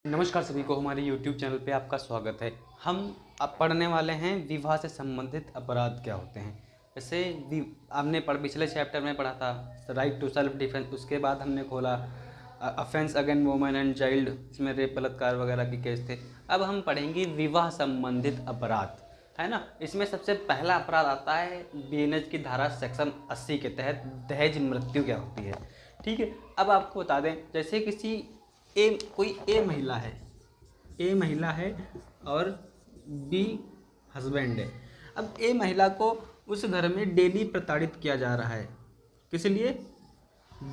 नमस्कार सभी को, हमारे YouTube चैनल पे आपका स्वागत है। हम अब पढ़ने वाले हैं विवाह से संबंधित अपराध क्या होते हैं। जैसे आपने पिछले चैप्टर में पढ़ा था राइट टू सेल्फ डिफेंस, उसके बाद हमने खोला offence against women and child, इसमें रेप बलात्कार वगैरह के केस थे। अब हम पढ़ेंगे विवाह संबंधित अपराध, है ना। इसमें सबसे पहला अपराध आता है BNS की धारा सेक्शन 80 के तहत दहेज मृत्यु क्या होती है। ठीक है, अब आपको बता दें, जैसे कोई ए महिला है और बी हस्बैंड है। अब ए महिला को उस घर में डेली प्रताड़ित किया जा रहा है, किस लिए?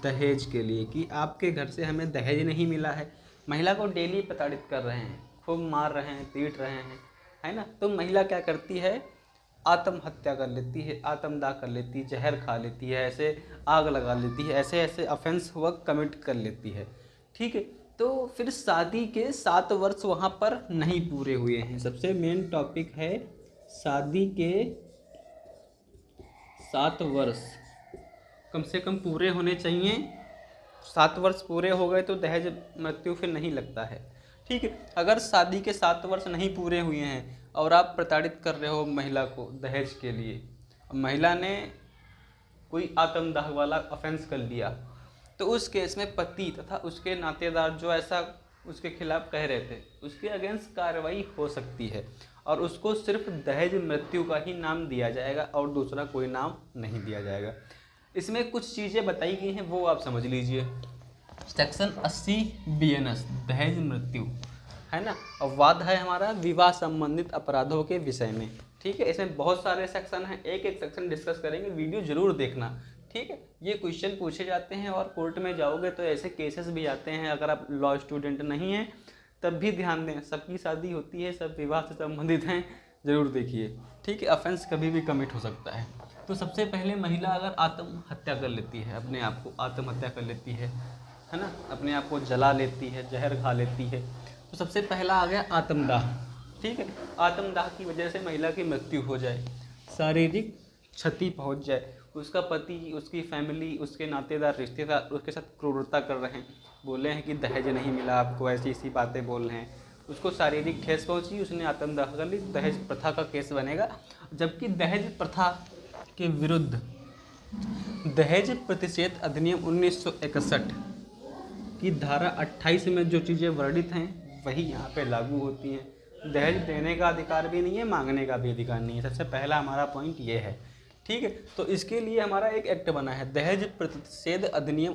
दहेज के लिए, कि आपके घर से हमें दहेज नहीं मिला है। महिला को डेली प्रताड़ित कर रहे हैं, खूब मार रहे हैं, पीट रहे हैं, है ना। तो महिला क्या करती है? आत्महत्या कर लेती है, आत्मदाह कर लेती है, जहर खा लेती है, ऐसे आग लगा लेती है, ऐसे ऐसे ऑफेंस वर्क कमिट कर लेती है। ठीक है, तो फिर शादी के 7 वर्ष वहाँ पर नहीं पूरे हुए हैं। सबसे मेन टॉपिक है शादी के 7 वर्ष कम से कम पूरे होने चाहिए। 7 वर्ष पूरे हो गए तो दहेज मृत्यु फिर नहीं लगता है। ठीक है, अगर शादी के 7 वर्ष नहीं पूरे हुए हैं और आप प्रताड़ित कर रहे हो महिला को दहेज के लिए, महिला ने कोई आत्मदाह वाला ऑफेंस कर लिया, तो उस केस में पति तथा उसके नातेदार जो ऐसा उसके खिलाफ कह रहे थे, उसके अगेंस्ट कार्रवाई हो सकती है और उसको सिर्फ दहेज मृत्यु का ही नाम दिया जाएगा और दूसरा कोई नाम नहीं दिया जाएगा। इसमें कुछ चीज़ें बताई गई हैं, वो आप समझ लीजिए। सेक्शन 80 BNS दहेज मृत्यु, है ना। और वाद है हमारा विवाह संबंधित अपराधों के विषय में। ठीक है, इसमें बहुत सारे सेक्शन हैं, एक एक सेक्शन डिस्कस करेंगे, वीडियो जरूर देखना। ठीक है, ये क्वेश्चन पूछे जाते हैं और कोर्ट में जाओगे तो ऐसे केसेस भी आते हैं। अगर आप लॉ स्टूडेंट नहीं हैं तब भी ध्यान दें, सबकी शादी होती है, सब विवाह से संबंधित हैं, ज़रूर देखिए। ठीक है, ऑफेंस कभी भी कमिट हो सकता है। तो सबसे पहले महिला अगर आत्महत्या कर लेती है, अपने आप को आत्महत्या कर लेती है ना, अपने आप को जला लेती है, जहर खा लेती है, तो सबसे पहला आ गया आत्मदाह। ठीक है, आत्मदाह की वजह से महिला की मृत्यु हो जाए, शारीरिक क्षति पहुंच जाए, उसका पति, उसकी फैमिली, उसके नातेदार, रिश्तेदार उसके साथ क्रूरता कर रहे हैं, बोले हैं कि दहेज नहीं मिला आपको, ऐसी ऐसी बातें बोल रहे हैं, उसको शारीरिक ठेस पहुंची, उसने आत्मदाह कर ली, दहेज प्रथा का केस बनेगा। जबकि दहेज प्रथा के विरुद्ध दहेज प्रतिषेध अधिनियम 1961 की धारा 28 में जो चीज़ें वर्णित हैं वही यहाँ पे लागू होती हैं। दहेज देने का अधिकार भी नहीं है, मांगने का भी अधिकार नहीं है। सबसे पहला हमारा पॉइंट ये है। ठीक है, तो इसके लिए हमारा एक एक्ट बना है, दहेज प्रतिषेध अधिनियम